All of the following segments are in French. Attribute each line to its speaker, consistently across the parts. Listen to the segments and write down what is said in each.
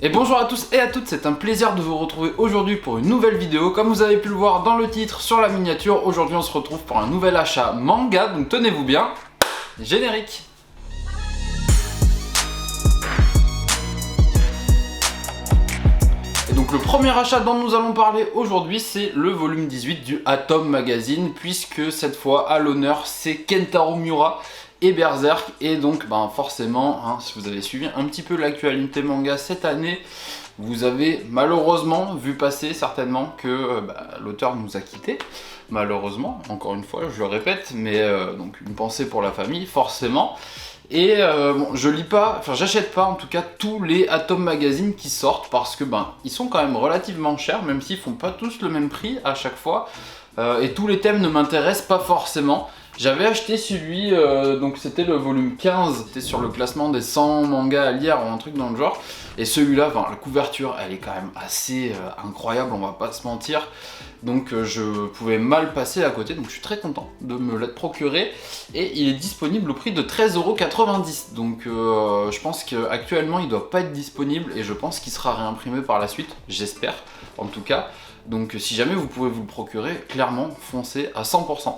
Speaker 1: Et bonjour à tous et à toutes, c'est un plaisir de vous retrouver aujourd'hui pour une nouvelle vidéo. Comme vous avez pu le voir dans le titre sur la miniature, aujourd'hui on se retrouve pour un nouvel achat manga, donc tenez-vous bien, générique. Et donc le premier achat dont nous allons parler aujourd'hui, c'est le volume 18 du Atom Magazine, puisque cette fois à l'honneur c'est Kentaro Miura et Berserk, et donc forcément, si vous avez suivi un petit peu l'actualité manga cette année, vous avez malheureusement vu passer certainement que l'auteur nous a quittés, malheureusement, encore une fois je le répète, mais donc une pensée pour la famille forcément. Et je lis pas, j'achète pas en tout cas tous les Atom Magazine qui sortent, parce que ils sont quand même relativement chers, même s'ils font pas tous le même prix à chaque fois, et tous les thèmes ne m'intéressent pas forcément. J'avais acheté celui, donc c'était le volume 15, c'était sur le classement des 100 mangas à lire ou un truc dans le genre. Et celui-là, la couverture, elle est quand même assez incroyable, on va pas se mentir. Donc je pouvais mal passer à côté, donc je suis très content de me l'être procuré. Et il est disponible au prix de 13,90 €. Donc je pense qu'actuellement il doit pas être disponible, et je pense qu'il sera réimprimé par la suite, j'espère en tout cas. Donc si jamais vous pouvez vous le procurer, clairement foncez à 100%.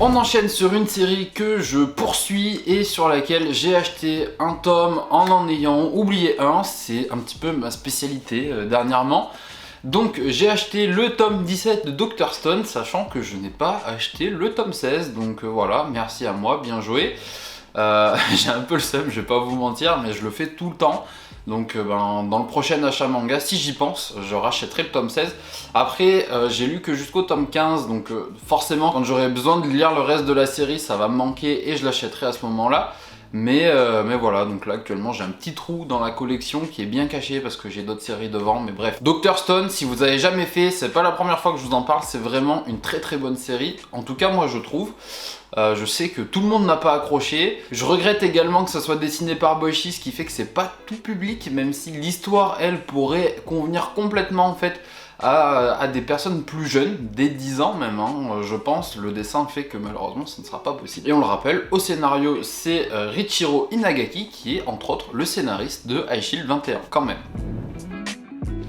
Speaker 1: On enchaîne sur une série que je poursuis et sur laquelle j'ai acheté un tome en ayant oublié un. C'est un petit peu ma spécialité dernièrement. Donc j'ai acheté le tome 17 de Dr Stone, sachant que je n'ai pas acheté le tome 16. Donc voilà, merci à moi, bien joué. J'ai un peu le seum, je vais pas vous mentir, mais je le fais tout le temps. Donc dans le prochain achat manga, si j'y pense, je rachèterai le tome 16. Après, j'ai lu que jusqu'au tome 15, donc forcément, quand j'aurai besoin de lire le reste de la série, ça va me manquer et je l'achèterai à ce moment-là. Mais voilà, donc là actuellement j'ai un petit trou dans la collection qui est bien caché parce que j'ai d'autres séries devant, mais bref. Dr Stone, si vous avez jamais fait, c'est pas la première fois que je vous en parle, c'est vraiment une très très bonne série. En tout cas moi je trouve. Je sais que tout le monde n'a pas accroché. Je regrette également que ça soit dessiné par Boichi, ce qui fait que c'est pas tout public, même si l'histoire, elle, pourrait convenir complètement en fait à des personnes plus jeunes, dès 10 ans même, je pense. Le dessin fait que malheureusement ce ne sera pas possible. Et on le rappelle, au scénario, c'est Richiro Inagaki qui est entre autres le scénariste de High Shield 21, quand même.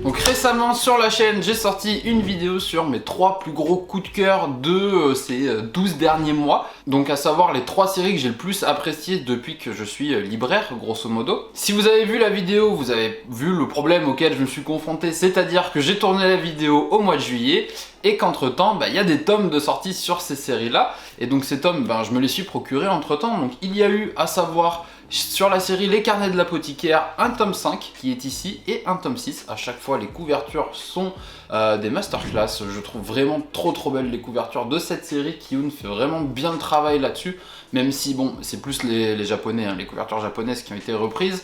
Speaker 1: Donc récemment sur la chaîne, j'ai sorti une vidéo sur mes 3 plus gros coups de cœur de ces 12 derniers mois. Donc à savoir les 3 séries que j'ai le plus appréciées depuis que je suis libraire, grosso modo. Si vous avez vu la vidéo, vous avez vu le problème auquel je me suis confronté, c'est-à-dire que j'ai tourné la vidéo au mois de juillet, et qu'entre temps, il y a des tomes de sortie sur ces séries-là. Et donc ces tomes, je me les suis procurés entre temps. Donc il y a eu, à savoir, sur la série Les Carnets de l'Apothicaire, un tome 5 qui est ici et un tome 6. À chaque fois les couvertures sont des masterclass. Je trouve vraiment trop belles les couvertures de cette série. Kiyun fait vraiment bien le travail là-dessus. Même si c'est plus les japonais, les couvertures japonaises qui ont été reprises.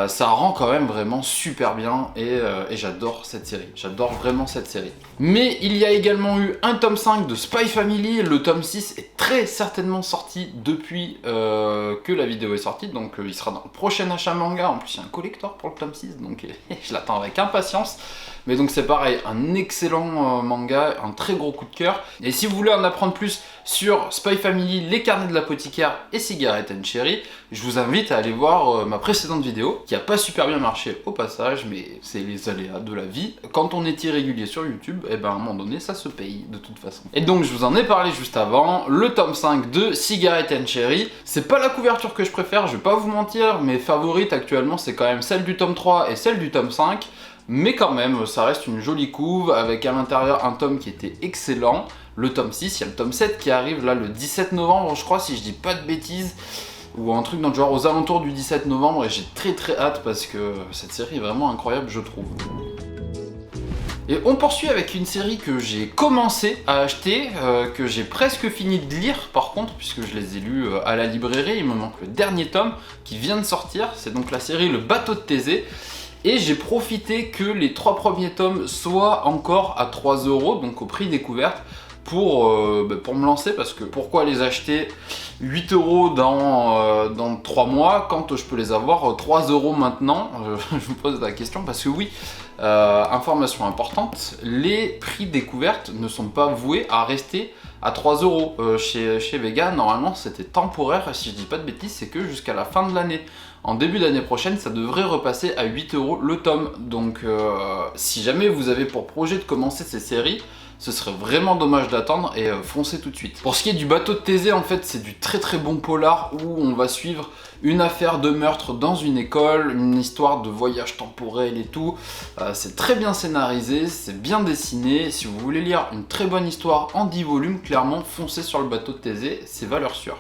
Speaker 1: Ça rend quand même vraiment super bien et j'adore cette série, j'adore vraiment cette série. Mais il y a également eu un tome 5 de Spy Family, le tome 6 est très certainement sorti depuis que la vidéo est sortie, donc il sera dans le prochain achat manga. En plus il y a un collector pour le tome 6, donc je l'attends avec impatience. Mais donc c'est pareil, un excellent manga, un très gros coup de cœur. Et si vous voulez en apprendre plus sur Spy Family, Les Carnets de l'Apothicaire et Cigarette and Cherry, je vous invite à aller voir ma précédente vidéo, qui a pas super bien marché au passage, mais c'est les aléas de la vie. Quand on est irrégulier sur YouTube, à un moment donné ça se paye de toute façon. Et donc je vous en ai parlé juste avant, le tome 5 de Cigarette and Cherry. C'est pas la couverture que je préfère, je vais pas vous mentir, mes favorites actuellement c'est quand même celle du tome 3 et celle du tome 5. Mais quand même, ça reste une jolie couve, avec à l'intérieur un tome qui était excellent. Le tome 6, il y a le tome 7 qui arrive là le 17 novembre, je crois, si je dis pas de bêtises. Ou un truc dans le genre aux alentours du 17 novembre, et j'ai très hâte parce que cette série est vraiment incroyable, je trouve. Et on poursuit avec une série que j'ai commencé à acheter, que j'ai presque fini de lire par contre, puisque je les ai lus à la librairie. Il me manque le dernier tome qui vient de sortir, c'est donc la série Le Bateau de Thésée. Et j'ai profité que les 3 premiers tomes soient encore à 3 €, donc au prix découverte. pour me lancer, parce que pourquoi les acheter 8 € dans 3 mois quand je peux les avoir 3 € maintenant? Je vous pose la question parce que oui, information importante, les prix découvertes ne sont pas voués à rester à 3 €. Chez Vega, normalement c'était temporaire, et si je dis pas de bêtises, c'est que jusqu'à la fin de l'année. En début d'année prochaine, ça devrait repasser à 8 € le tome. Donc si jamais vous avez pour projet de commencer ces séries, ce serait vraiment dommage d'attendre et foncez tout de suite. Pour ce qui est du bateau de Thésée, en fait, c'est du très très bon polar où on va suivre une affaire de meurtre dans une école, une histoire de voyage temporel et tout. C'est très bien scénarisé, c'est bien dessiné. Si vous voulez lire une très bonne histoire en 10 volumes, clairement, foncez sur le bateau de Thésée, c'est valeur sûre.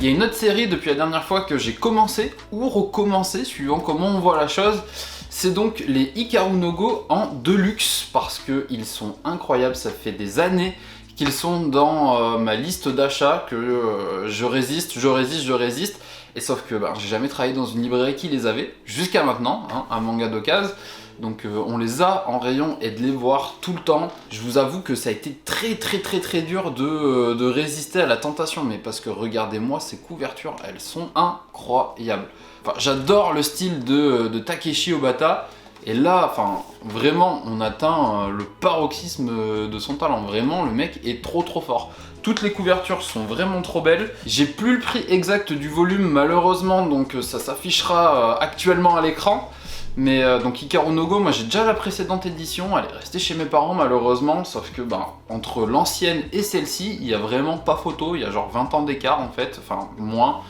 Speaker 1: Il y a une autre série depuis la dernière fois que j'ai commencé ou recommencé, suivant comment on voit la chose. C'est donc les Hikaru no Go en deluxe, parce qu'ils sont incroyables. Ça fait des années qu'ils sont dans ma liste d'achat, que je résiste. Et sauf que j'ai jamais travaillé dans une librairie qui les avait, jusqu'à maintenant, hein, un manga d'occasion. Donc on les a en rayon, et de les voir tout le temps, je vous avoue que ça a été très dur de résister à la tentation, mais parce que regardez-moi ces couvertures, elles sont incroyables. Enfin, j'adore le style de Takeshi Obata, et là, enfin, vraiment, on atteint le paroxysme de son talent. Vraiment, le mec est trop fort. Toutes les couvertures sont vraiment trop belles. J'ai plus le prix exact du volume, malheureusement, donc ça s'affichera actuellement à l'écran. Mais donc Hikaru no Go, moi j'ai déjà la précédente édition, elle est restée chez mes parents malheureusement, sauf que entre l'ancienne et celle-ci, il y a vraiment pas photo, il y a genre 20 ans d'écart en fait, enfin moins.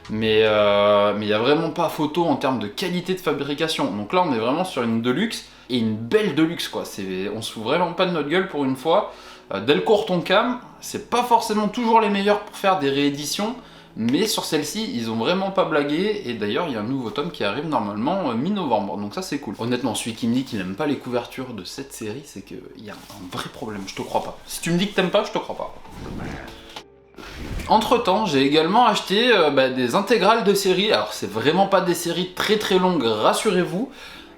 Speaker 1: Mais il y a vraiment pas photo en termes de qualité de fabrication. Donc là on est vraiment sur une deluxe, et une belle deluxe quoi. On se fout vraiment pas de notre gueule pour une fois. Delcourt Tonkam, c'est pas forcément toujours les meilleurs pour faire des rééditions, mais sur celle-ci, ils ont vraiment pas blagué, et d'ailleurs il y a un nouveau tome qui arrive normalement mi-novembre, donc ça c'est cool. Honnêtement, celui qui me dit qu'il n'aime pas les couvertures de cette série, c'est qu'il y a un vrai problème, je te crois pas. Si tu me dis que t'aimes pas, je te crois pas. Entre temps, j'ai également acheté des intégrales de séries. Alors c'est vraiment pas des séries très longues, rassurez-vous,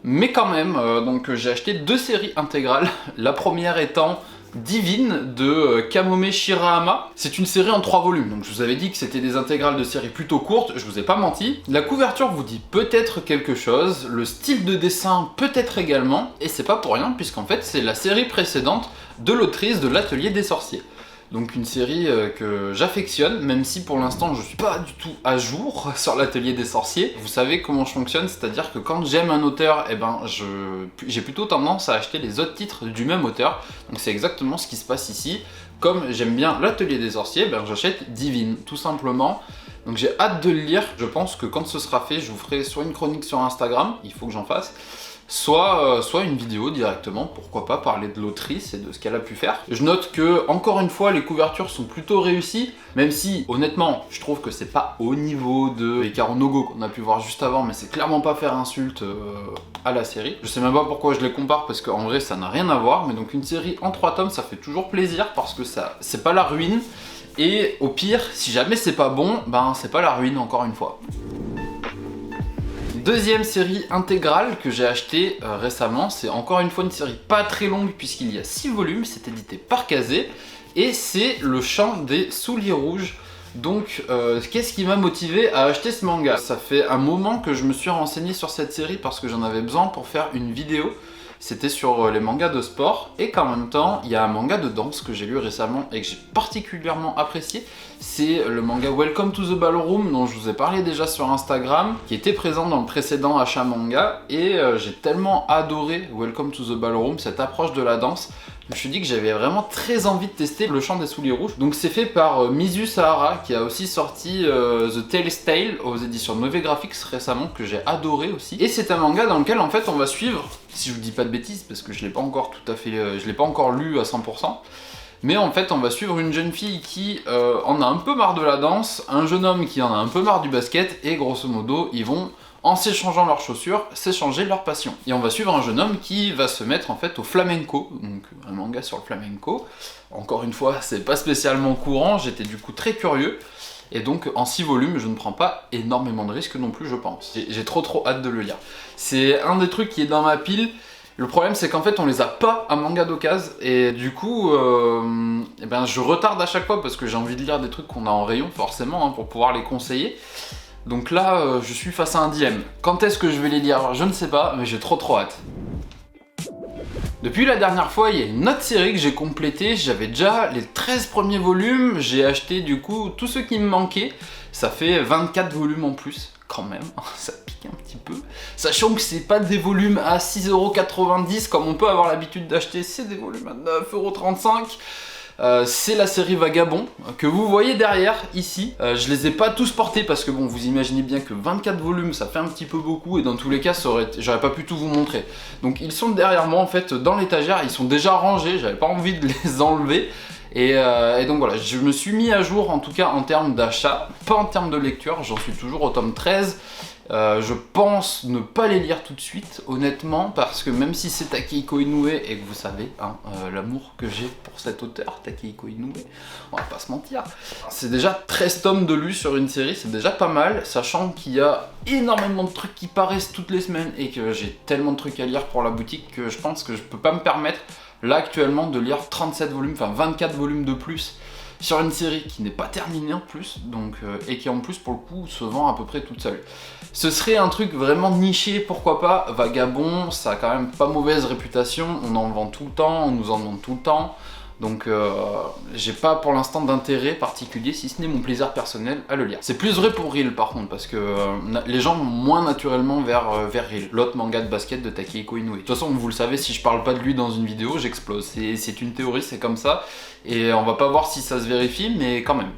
Speaker 1: mais quand même, donc j'ai acheté 2 séries intégrales. La première étant Divine de Kamome Shirahama. C'est une série en 3 volumes, donc je vous avais dit que c'était des intégrales de séries plutôt courtes, je vous ai pas menti. La couverture vous dit peut-être quelque chose, le style de dessin peut-être également, et c'est pas pour rien puisqu'en fait c'est la série précédente de l'autrice de l'Atelier des Sorciers. Donc une série que j'affectionne, même si pour l'instant je suis pas du tout à jour sur l'Atelier des Sorciers. Vous savez comment je fonctionne, c'est-à-dire que quand j'aime un auteur, j'ai plutôt tendance à acheter les autres titres du même auteur. Donc c'est exactement ce qui se passe ici. Comme j'aime bien l'Atelier des Sorciers, j'achète Divine, tout simplement. Donc j'ai hâte de le lire, je pense que quand ce sera fait, je vous ferai soit une chronique sur Instagram, il faut que j'en fasse, soit une vidéo directement, pourquoi pas parler de l'autrice et de ce qu'elle a pu faire. Je note que, encore une fois, les couvertures sont plutôt réussies, même si, honnêtement, je trouve que c'est pas au niveau de Hikaru no Go qu'on a pu voir juste avant, mais c'est clairement pas faire insulte à la série. Je sais même pas pourquoi je les compare, parce qu'en vrai, ça n'a rien à voir, mais donc une série en 3 tomes, ça fait toujours plaisir, parce que c'est pas la ruine, et au pire, si jamais c'est pas bon, c'est pas la ruine, encore une fois. Deuxième série intégrale que j'ai achetée récemment, c'est encore une fois une série pas très longue puisqu'il y a 6 volumes, c'est édité par Kazé, et c'est Le Chant des Souliers Rouges. Donc qu'est-ce qui m'a motivé à acheter ce manga? Ça fait un moment que je me suis renseigné sur cette série parce que j'en avais besoin pour faire une vidéo. C'était sur les mangas de sport, et qu'en même temps, il y a un manga de danse que j'ai lu récemment et que j'ai particulièrement apprécié. C'est le manga Welcome to the Ballroom, dont je vous ai parlé déjà sur Instagram, qui était présent dans le précédent achat manga, et j'ai tellement adoré Welcome to the Ballroom, cette approche de la danse. Je me suis dit que j'avais vraiment très envie de tester Le Chant des Souliers Rouges. Donc c'est fait par Mizu Sahara, qui a aussi sorti The Tale's Tale aux éditions Nové Graphics récemment, que j'ai adoré aussi. Et c'est un manga dans lequel en fait on va suivre, si je vous dis pas de bêtises, parce que je l'ai pas encore je l'ai pas encore lu à 100%, mais en fait on va suivre une jeune fille qui en a un peu marre de la danse, un jeune homme qui en a un peu marre du basket, et grosso modo ils vont, en s'échangeant leurs chaussures, s'échanger leur passion. Et on va suivre un jeune homme qui va se mettre en fait au flamenco, donc un manga sur le flamenco. Encore une fois, c'est pas spécialement courant, j'étais du coup très curieux. Et donc en 6 volumes, je ne prends pas énormément de risques non plus, je pense. J'ai trop hâte de le lire. C'est un des trucs qui est dans ma pile, Le problème c'est qu'en fait on les a pas à manga d'occasion et du coup je retarde à chaque fois parce que j'ai envie de lire des trucs qu'on a en rayon forcément hein, pour pouvoir les conseiller. Donc là je suis face à un dilemme. Quand est-ce que je vais les lire? Je ne sais pas, mais j'ai trop hâte. Depuis la dernière fois, il y a une autre série que j'ai complétée, j'avais déjà les 13 premiers volumes, j'ai acheté du coup tous ceux qui me manquaient, ça fait 24 volumes en plus, quand même, ça pique un petit peu. Sachant que c'est pas des volumes à 6,90€ comme on peut avoir l'habitude d'acheter, c'est des volumes à 9,35€. C'est la série Vagabond que vous voyez derrière ici. Je les ai pas tous portés parce que bon, vous imaginez bien que 24 volumes ça fait un petit peu beaucoup et dans tous les cas j'aurais pas pu tout vous montrer. Donc ils sont derrière moi en fait dans l'étagère, ils sont déjà rangés, j'avais pas envie de les enlever. Et donc voilà, je me suis mis à jour en tout cas en termes d'achat, pas en termes de lecture, j'en suis toujours au tome 13. Je pense ne pas les lire tout de suite, honnêtement, parce que même si c'est Takehiko Inoue, et que vous savez hein, l'amour que j'ai pour cet auteur, Takehiko Inoue, on va pas se mentir, c'est déjà 13 tomes de lus sur une série, c'est déjà pas mal, sachant qu'il y a énormément de trucs qui paraissent toutes les semaines, et que j'ai tellement de trucs à lire pour la boutique que je pense que je peux pas me permettre, là actuellement, de lire 37 volumes, enfin 24 volumes de plus, sur une série qui n'est pas terminée en plus, donc, et qui en plus pour le coup se vend à peu près toute seule. Ce serait un truc vraiment niché, pourquoi pas. Vagabond, ça a quand même pas mauvaise réputation, on en vend tout le temps, on nous en vend tout le temps. Donc j'ai pas pour l'instant d'intérêt particulier, si ce n'est mon plaisir personnel à le lire. C'est plus vrai pour Reel par contre, parce que les gens vont moins naturellement vers Reel, l'autre manga de basket de Takehiko Inoue. De toute façon, vous le savez, si je parle pas de lui dans une vidéo, j'explose. C'est une théorie, c'est comme ça. Et on va pas voir si ça se vérifie, mais quand même.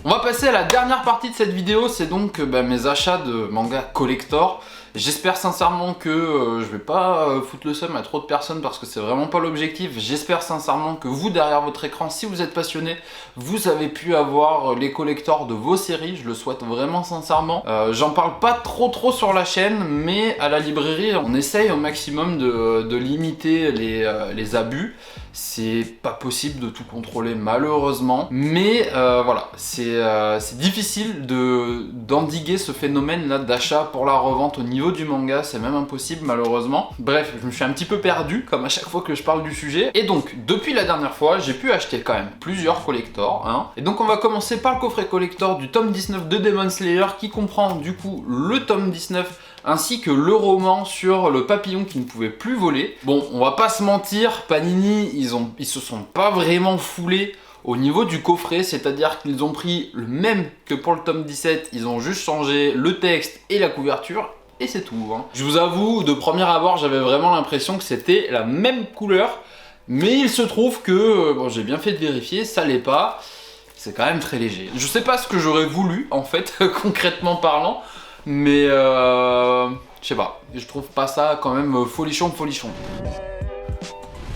Speaker 1: On va passer à la dernière partie de cette vidéo, c'est donc mes achats de manga collector. J'espère sincèrement que je vais pas foutre le seum à trop de personnes parce que c'est vraiment pas l'objectif. J'espère sincèrement que vous, derrière votre écran, si vous êtes passionné, vous avez pu avoir les collectors de vos séries. Je le souhaite vraiment sincèrement. J'en parle pas trop sur la chaîne, mais à la librairie, on essaye au maximum de limiter les abus. C'est pas possible de tout contrôler malheureusement, mais voilà, c'est difficile d'endiguer ce phénomène là d'achat pour la revente au niveau du manga, c'est même impossible malheureusement. Bref, je me suis un petit peu perdu comme à chaque fois que je parle du sujet, et donc depuis la dernière fois j'ai pu acheter quand même plusieurs collectors, hein. Et donc on va commencer par le coffret collector du tome 19 de Demon Slayer qui comprend du coup le tome 19 ainsi que le roman sur le papillon qui ne pouvait plus voler. Bon, on va pas se mentir, Panini, ils se sont pas vraiment foulés au niveau du coffret, c'est-à-dire qu'ils ont pris le même que pour le tome 17, ils ont juste changé le texte et la couverture, et c'est tout, hein. Je vous avoue, de premier abord, j'avais vraiment l'impression que c'était la même couleur, mais il se trouve que, bon, j'ai bien fait de vérifier, ça l'est pas, c'est quand même très léger. Je sais pas ce que j'aurais voulu, en fait, concrètement parlant, mais je sais pas, je trouve pas ça quand même folichon.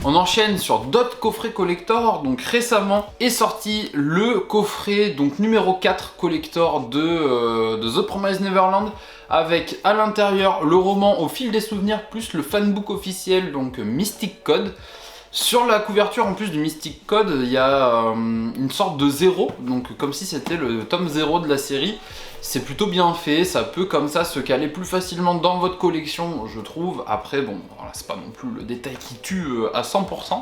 Speaker 1: On enchaîne sur d'autres coffrets collector, donc récemment est sorti le coffret donc numéro 4 collector de The Promised Neverland, avec à l'intérieur le roman Au fil des souvenirs plus le fanbook officiel, donc Mystic Code. Sur la couverture en plus du Mystic Code, il y a une sorte de 0, donc comme si c'était le tome 0 de la série. C'est plutôt bien fait, ça peut comme ça se caler plus facilement dans votre collection, je trouve. Après, bon, voilà, c'est pas non plus le détail qui tue à 100%.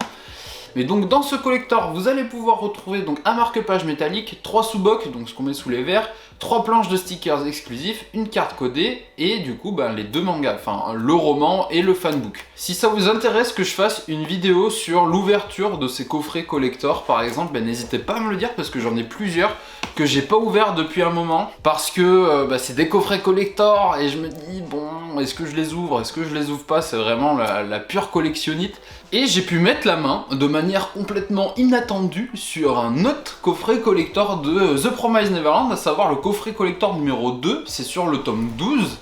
Speaker 1: Mais donc dans ce collector, vous allez pouvoir retrouver donc un marque-page métallique, 3 sous-bocs, donc ce qu'on met sous les verres, 3 planches de stickers exclusifs, une carte codée et du coup les deux mangas, enfin le roman et le fanbook. Si ça vous intéresse que je fasse une vidéo sur l'ouverture de ces coffrets collector par exemple, n'hésitez pas à me le dire parce que j'en ai plusieurs que j'ai pas ouvert depuis un moment parce que c'est des coffrets collector et je me dis bon, est-ce que je les ouvre, est-ce que je les ouvre pas, c'est vraiment la pure collectionnite. Et j'ai pu mettre la main de manière complètement inattendue sur un autre coffret collector de The Promised Neverland, à savoir le coffret collector numéro 2, c'est sur le tome 12.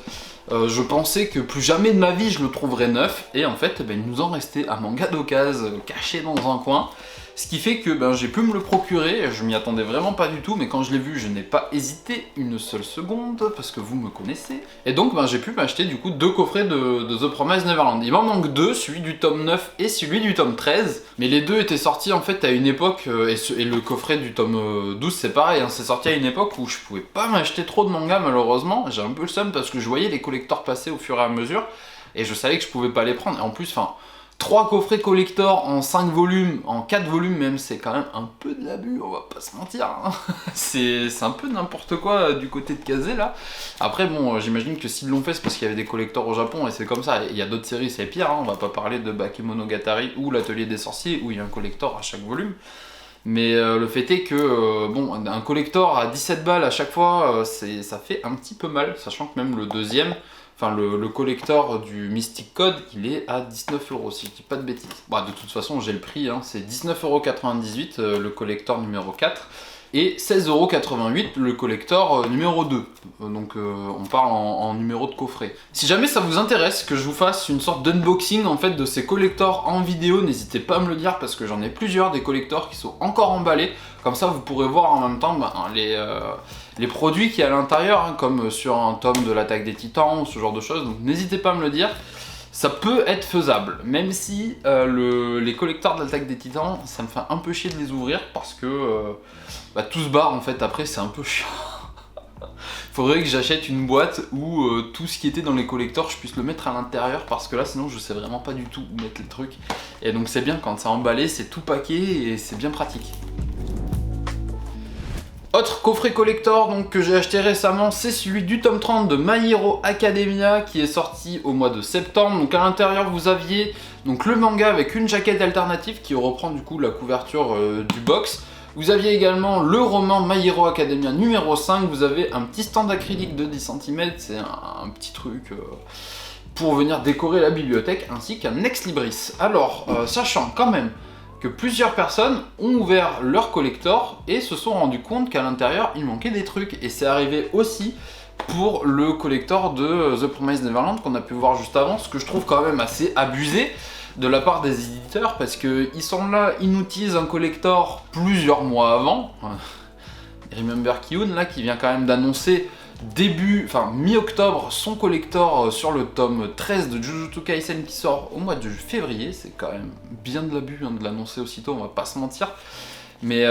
Speaker 1: Je pensais que plus jamais de ma vie je le trouverais neuf, et en fait il nous en restait un manga d'occasion caché dans un coin. Ce qui fait que j'ai pu me le procurer, je m'y attendais vraiment pas du tout, mais quand je l'ai vu, je n'ai pas hésité une seule seconde, parce que vous me connaissez. Et donc j'ai pu m'acheter du coup 2 coffrets de The Promised Neverland. Il m'en manque 2, celui du tome 9 et celui du tome 13. Mais les deux étaient sortis en fait à une époque, et le coffret du tome 12 c'est pareil, hein, c'est sorti à une époque où je pouvais pas m'acheter trop de mangas malheureusement. J'ai un peu le seum parce que je voyais les collectors passer au fur et à mesure. et je savais que je pouvais pas les prendre. Et en plus, enfin, 3 coffrets collector en 5 volumes, en 4 volumes même, c'est quand même un peu de l'abus, on va pas se mentir. Hein. C'est un peu n'importe quoi du côté de Kazé là. Après bon, j'imagine que s'ils l'ont fait, c'est parce qu'il y avait des collectors au Japon et c'est comme ça. Il y a d'autres séries, c'est pire, hein. On va pas parler de Bakemonogatari ou l'Atelier des Sorciers où il y a un collector à chaque volume. Mais le fait est que, bon, un collector à 17 balles à chaque fois, ça fait un petit peu mal, sachant que même le deuxième, enfin le collector du Mystic Code, il est à 19 € si je dis pas de bêtises. Bah, de toute façon, j'ai le prix, hein, c'est 19,98 € le collector numéro 4 et 16,88 € le collector numéro 2. Donc on parle en numéro de coffret. Si jamais ça vous intéresse que je vous fasse une sorte d'unboxing en fait de ces collectors en vidéo, n'hésitez pas à me le dire parce que j'en ai plusieurs des collectors qui sont encore emballés. Comme ça vous pourrez voir en même temps les produits qu'il y a à l'intérieur, hein, comme sur un tome de l'Attaque des Titans ou ce genre de choses. Donc n'hésitez pas à me le dire. Ça peut être faisable, même si les collecteurs de l'Attaque des Titans, ça me fait un peu chier de les ouvrir parce que tout se barre en fait après, c'est un peu chiant. Faudrait que j'achète une boîte où tout ce qui était dans les collecteurs, je puisse le mettre à l'intérieur parce que là sinon je sais vraiment pas du tout où mettre les trucs. Et donc c'est bien quand c'est emballé, c'est tout paqué et c'est bien pratique. Autre coffret collector donc, que j'ai acheté récemment, c'est celui du tome 30 de My Hero Academia qui est sorti au mois de septembre. Donc à l'intérieur vous aviez donc, le manga avec une jaquette alternative qui reprend du coup la couverture du box. Vous aviez également le roman My Hero Academia numéro 5, vous avez un petit stand acrylique de 10 cm, c'est un petit truc pour venir décorer la bibliothèque, ainsi qu'un ex libris. Alors, sachant quand même que plusieurs personnes ont ouvert leur collector et se sont rendu compte qu'à l'intérieur il manquait des trucs, et c'est arrivé aussi pour le collector de The Promised Neverland qu'on a pu voir juste avant, ce que je trouve quand même assez abusé de la part des éditeurs parce qu'ils sont là, ils nous teasent un collector plusieurs mois avant. Remember Kiun là qui vient quand même d'annoncer mi-octobre son collector sur le tome 13 de Jujutsu Kaisen qui sort au mois de février. C'est quand même bien de l'abus hein, de l'annoncer aussitôt, on va pas se mentir. Mais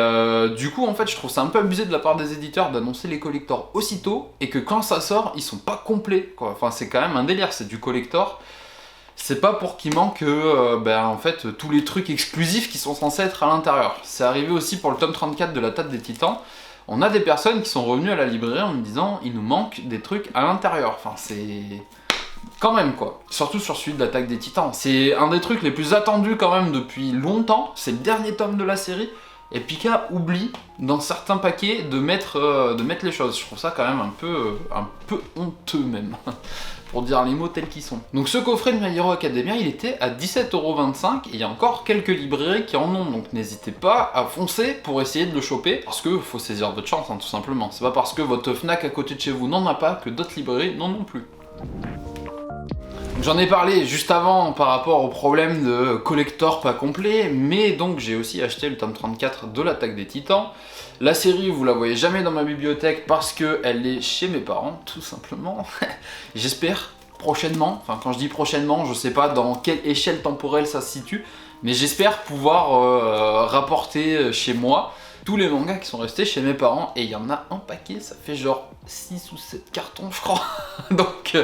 Speaker 1: du coup en fait je trouve ça un peu abusé de la part des éditeurs d'annoncer les collectors aussitôt et que quand ça sort ils sont pas complets quoi. Enfin c'est quand même un délire, c'est du collector. C'est pas pour qu'il manque en fait tous les trucs exclusifs qui sont censés être à l'intérieur. C'est arrivé aussi pour le tome 34 de l'Attaque des Titans. On a des personnes qui sont revenues à la librairie en me disant il nous manque des trucs à l'intérieur. Enfin c'est quand même quoi. Surtout sur celui de l'Attaque des Titans. C'est un des trucs les plus attendus quand même depuis longtemps. C'est le dernier tome de la série. Et Pika oublie dans certains paquets de mettre les choses. Je trouve ça quand même un peu honteux même. Pour dire les mots tels qu'ils sont. Donc ce coffret de My Hero Academia, il était à 17,25 € et il y a encore quelques librairies qui en ont, donc n'hésitez pas à foncer pour essayer de le choper, parce que faut saisir votre chance, hein, tout simplement. C'est pas parce que votre Fnac à côté de chez vous n'en a pas que d'autres librairies n'en ont plus. J'en ai parlé juste avant par rapport au problème de collector pas complet, mais donc j'ai aussi acheté le tome 34 de l'Attaque des Titans. La série, vous la voyez jamais dans ma bibliothèque parce qu'elle est chez mes parents, tout simplement. J'espère prochainement, enfin quand je dis prochainement, je sais pas dans quelle échelle temporelle ça se situe, mais j'espère pouvoir rapporter chez moi tous les mangas qui sont restés chez mes parents, et il y en a un paquet, ça fait genre 6 ou 7 cartons je crois. Donc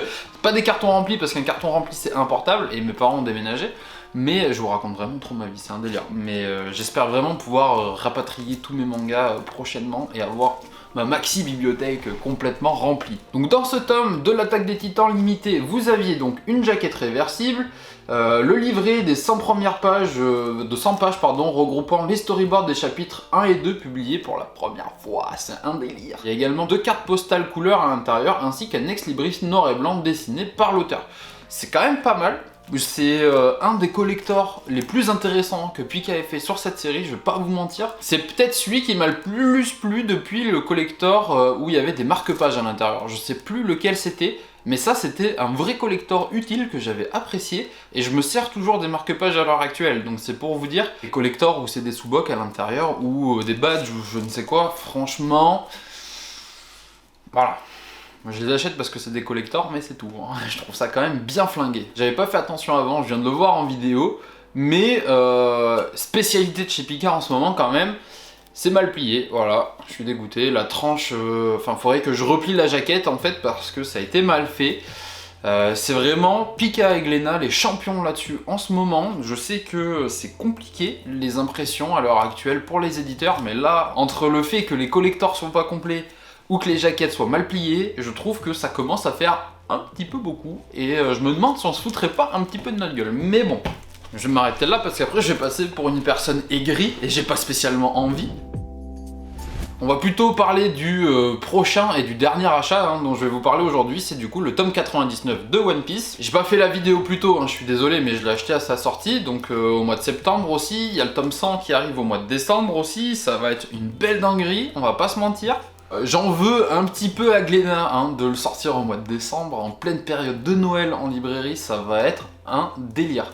Speaker 1: pas des cartons remplis parce qu'un carton rempli c'est importable et mes parents ont déménagé, mais je vous raconte vraiment trop ma vie, c'est un délire. Mais j'espère vraiment pouvoir rapatrier tous mes mangas prochainement et avoir ma maxi bibliothèque complètement remplie. Donc dans ce tome de l'Attaque des Titans limité, vous aviez donc une jaquette réversible, le livret des 100 premières pages, de 100 pages pardon, regroupant les storyboards des chapitres 1 et 2 publiés pour la première fois, c'est un délire. Il y a également 2 cartes postales couleur à l'intérieur ainsi qu'un ex libris noir et blanc dessiné par l'auteur. C'est quand même pas mal. C'est un des collectors les plus intéressants que Pika ait fait sur cette série, je vais pas vous mentir. C'est peut-être celui qui m'a le plus plu depuis le collector où il y avait des marque-pages à l'intérieur. Je sais plus lequel c'était, mais ça c'était un vrai collector utile que j'avais apprécié et je me sers toujours des marque-pages à l'heure actuelle. Donc c'est pour vous dire, les collectors où c'est des sous-bocs à l'intérieur ou des badges ou je ne sais quoi, franchement, voilà. Je les achète parce que c'est des collectors, mais c'est tout. Hein. Je trouve ça quand même bien flingué. J'avais pas fait attention avant, je viens de le voir en vidéo, mais spécialité de chez Pika en ce moment quand même, c'est mal plié, voilà, je suis dégoûté. La tranche, faudrait que je replie la jaquette en fait parce que ça a été mal fait. C'est vraiment Pika et Glénat, les champions là-dessus en ce moment. Je sais que c'est compliqué les impressions à l'heure actuelle pour les éditeurs, mais là, entre le fait que les collectors sont pas complets ou que les jaquettes soient mal pliées, je trouve que ça commence à faire un petit peu beaucoup. Et je me demande si on se foutrait pas un petit peu de notre gueule. Mais bon, je vais m'arrêter là parce qu'après je vais passer pour une personne aigrie et j'ai pas spécialement envie. On va plutôt parler du prochain et du dernier achat dont je vais vous parler aujourd'hui, c'est du coup le tome 99 de One Piece. J'ai pas fait la vidéo plus tôt, je suis désolé, mais je l'ai acheté à sa sortie, donc au mois de septembre aussi. Il y a le tome 100 qui arrive au mois de décembre aussi, ça va être une belle dinguerie, on va pas se mentir. J'en veux un petit peu à Glénat de le sortir au mois de décembre, en pleine période de Noël en librairie, ça va être un délire.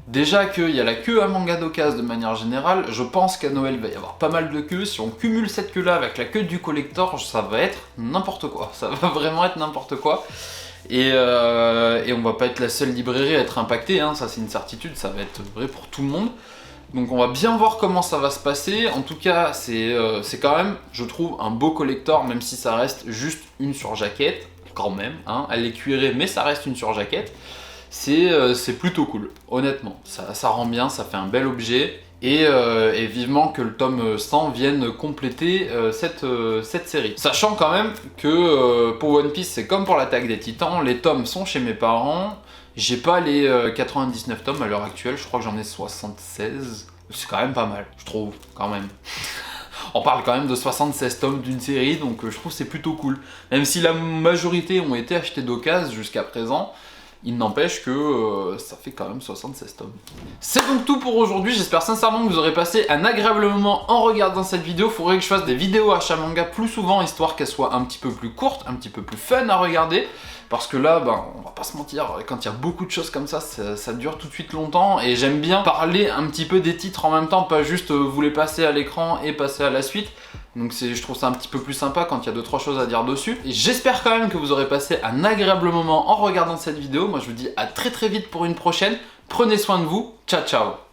Speaker 1: Déjà qu'il y a la queue à manga d'occasion de manière générale, je pense qu'à Noël il va y avoir pas mal de queues. Si on cumule cette queue là avec la queue du collector, ça va être n'importe quoi. Ça va vraiment être n'importe quoi. Et on va pas être la seule librairie à être impactée, ça c'est une certitude, ça va être vrai pour tout le monde. Donc on va bien voir comment ça va se passer. En tout cas, c'est quand même, je trouve, un beau collector, même si ça reste juste une surjaquette, quand même. Elle est cuirée, mais ça reste une surjaquette. C'est plutôt cool, honnêtement. Ça rend bien, ça fait un bel objet. Et vivement que le tome 100 vienne compléter cette série. Sachant quand même que pour One Piece, c'est comme pour l'attaque des Titans, les tomes sont chez mes parents. J'ai pas les 99 tomes à l'heure actuelle, je crois que j'en ai 76. C'est quand même pas mal, je trouve, quand même. On parle quand même de 76 tomes d'une série, donc je trouve que c'est plutôt cool. Même si la majorité ont été achetés d'occasion jusqu'à présent, il n'empêche que ça fait quand même 76 tomes. C'est donc tout pour aujourd'hui, j'espère sincèrement que vous aurez passé un agréable moment en regardant cette vidéo. Faudrait que je fasse des vidéos achat manga plus souvent, histoire qu'elles soient un petit peu plus courtes, un petit peu plus fun à regarder. Parce que là, on va pas se mentir, quand il y a beaucoup de choses comme ça, ça dure tout de suite longtemps. Et j'aime bien parler un petit peu des titres en même temps, pas juste vous les passer à l'écran et passer à la suite. Donc je trouve ça un petit peu plus sympa quand il y a 2-3 choses à dire dessus. Et j'espère quand même que vous aurez passé un agréable moment en regardant cette vidéo. Moi je vous dis à très vite pour une prochaine. Prenez soin de vous. Ciao ciao.